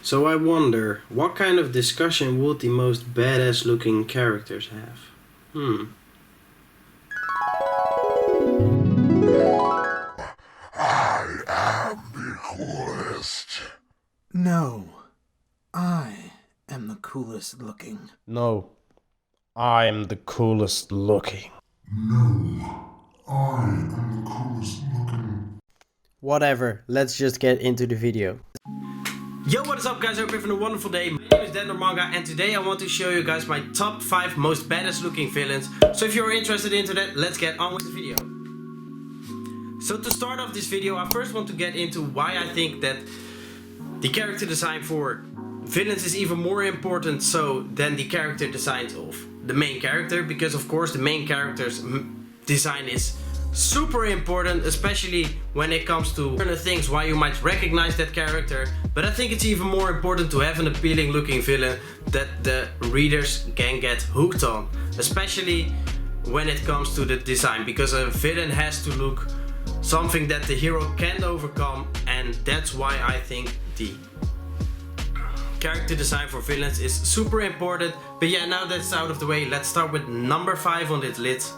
So I wonder, what kind of discussion would the most badass looking characters have? I am the coolest. No, I am the coolest looking. No, I am the coolest looking. No, I am the coolest looking. Whatever, let's just get into the video. Yo, what is up guys, I hope you're having a wonderful day. My name is TheManga and today I want to show you guys my top 5 most badass looking villains. So if you're interested into that, let's get on with the video. So to start off this video, I first want to get into why I think that the character design for villains is even more important than the character designs of the main character. Because of course the main character's design is super important, especially when it comes to certain things why you might recognize that character. But I think it's even more important to have an appealing looking villain that the readers can get hooked on, especially when it comes to the design, because a villain has to look something that the hero can overcome, and that's why I think the character design for villains is super important. But yeah, now that's out of the way, let's start with number 5 on this list,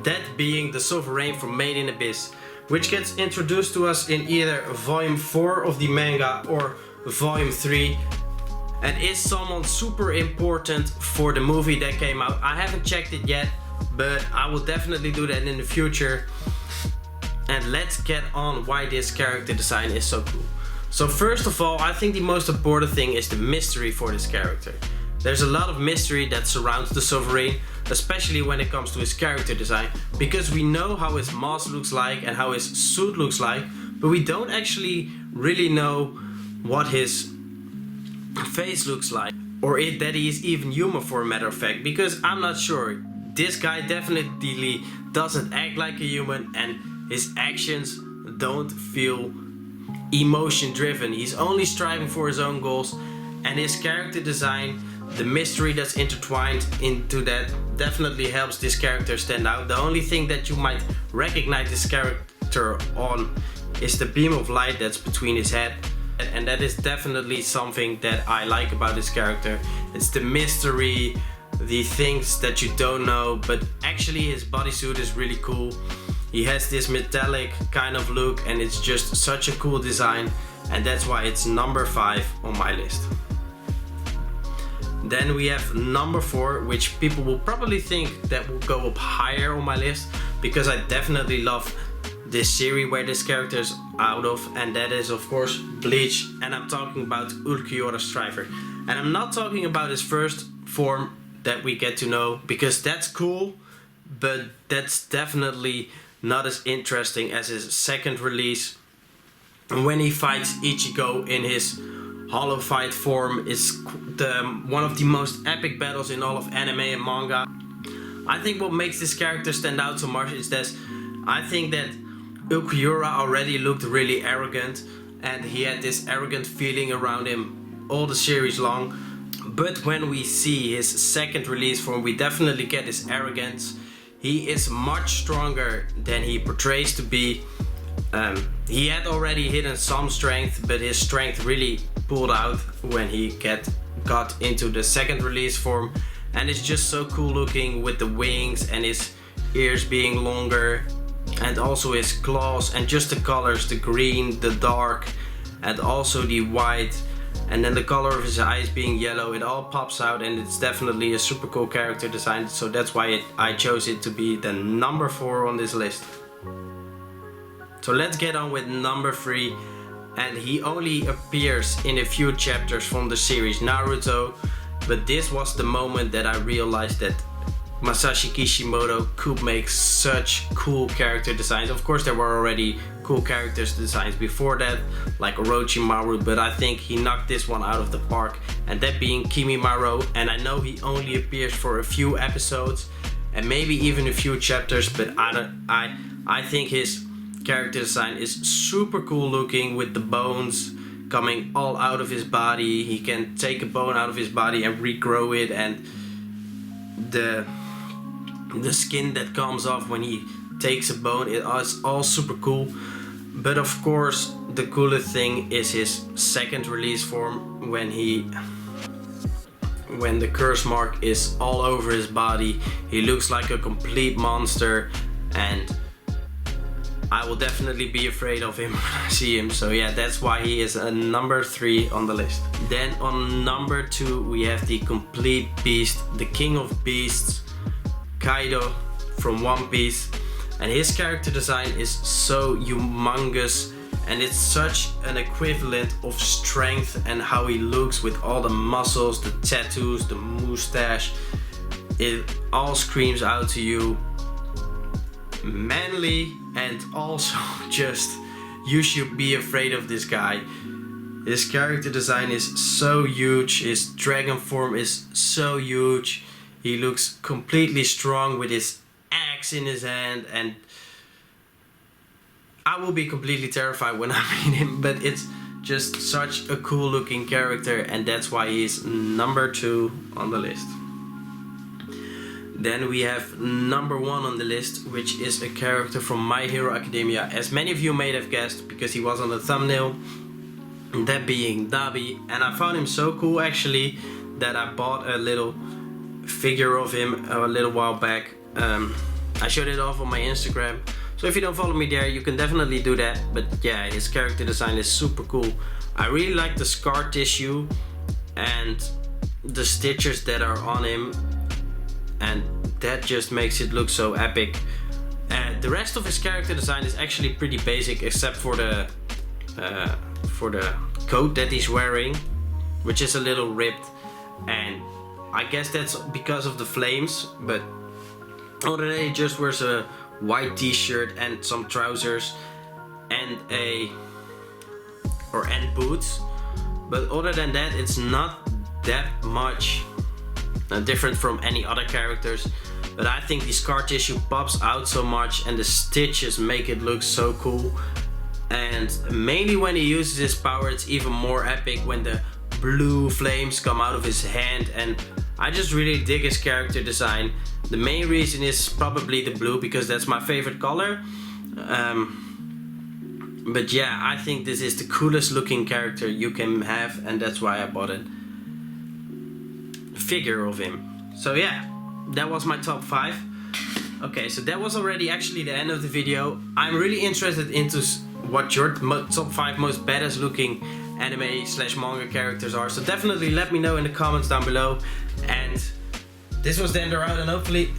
that being the Sovereign from Made in Abyss, which gets introduced to us in either volume 4 of the manga or volume 3, and is someone super important for the movie that came out. I haven't checked it yet, but I will definitely do that in the future. And let's get on why this character design is so cool. So first of all, I think the most important thing is the mystery for this character. There's a lot of mystery that surrounds the Sovereign, especially when it comes to his character design, because we know how his mask looks like and how his suit looks like, but we don't actually really know what his face looks like, or that he is even human, for a matter of fact, because I'm not sure. This guy definitely doesn't act like a human, and his actions don't feel emotion driven. He's only striving for his own goals, and his character design, the mystery that's intertwined into that, definitely helps this character stand out. The only thing that you might recognize this character on is the beam of light that's between his head, and that is definitely something that I like about this character. It's the mystery, the things that you don't know, but actually his bodysuit is really cool. He has this metallic kind of look, and it's just such a cool design, and that's why it's number 5 on my list. Then we have number 4, which people will probably think that will go up higher on my list, because I definitely love this series where this character is out of, and that is of course Bleach, and I'm talking about Ulquiorra Striver. And I'm not talking about his first form that we get to know, because that's cool, but that's definitely not as interesting as his second release, when he fights Ichigo in his hollow fight form. Is one of the most epic battles in all of anime and manga. I think what makes this character stand out so much is that I think that Ulquiorra already looked really arrogant, and he had this arrogant feeling around him all the series long. But when we see his second release form, we definitely get his arrogance. He is much stronger than he portrays to be. He had already hidden some strength, but his strength really pulled out when he got into the second release form. And it's just so cool looking, with the wings and his ears being longer, and also his claws, and just the colors, the green, the dark, and also the white, and then the color of his eyes being yellow. It all pops out, and it's definitely a super cool character design. So that's why I chose it to be the number 4 on this list. So let's get on with number 3, and he only appears in a few chapters from the series Naruto, but this was the moment that I realized that Masashi Kishimoto could make such cool character designs. Of course there were already cool characters designs before that, like Orochimaru, but I think he knocked this one out of the park, and that being Kimimaro. And I know he only appears for a few episodes and maybe even a few chapters, but I think his character design is super cool looking, with the bones coming all out of his body. He can take a bone out of his body and regrow it, and the skin that comes off when he takes a bone, it is all super cool. But of course the coolest thing is his second release form when the curse mark is all over his body. He looks like a complete monster, and I will definitely be afraid of him when I see him. So yeah, that's why he is a number 3 on the list. Then on number 2 we have the complete beast, the king of beasts, Kaido from One Piece. And his character design is so humongous, and it's such an equivalent of strength and how he looks with all the muscles, the tattoos, the mustache. It all screams out to you manly, and also just you should be afraid of this guy. His character design is so huge, his dragon form is so huge. He looks completely strong with his axe in his hand, and I will be completely terrified when I meet him, but it's just such a cool looking character, and that's why he's number 2 on the list. Then we have number 1 on the list, which is a character from My Hero Academia, as many of you may have guessed because he was on the thumbnail, that being Dabi. And I found him so cool actually that I bought a little figure of him a little while back. I showed it off on my Instagram, so if you don't follow me there, you can definitely do that. But yeah, his character design is super cool. I really like the scar tissue and the stitches that are on him, and that just makes it look so epic. The rest of his character design is actually pretty basic, except for the coat that he's wearing, which is a little ripped, and I guess that's because of the flames. But other than that, he just wears a white t-shirt and some trousers and boots. But other than that, it's not that much different from any other characters. But I think the scar tissue pops out so much, and the stitches make it look so cool. And mainly when he uses his power, it's even more epic when the blue flames come out of his hand, and I just really dig his character design. The main reason is probably the blue, because that's my favorite color. But yeah, I think this is the coolest looking character you can have, and that's why I bought a figure of him. So yeah, that was my top 5. Okay, so that was already actually the end of the video. I'm really interested into what your top 5 most badass looking anime/manga characters are, so definitely let me know in the comments down below. And this was the end around, and hopefully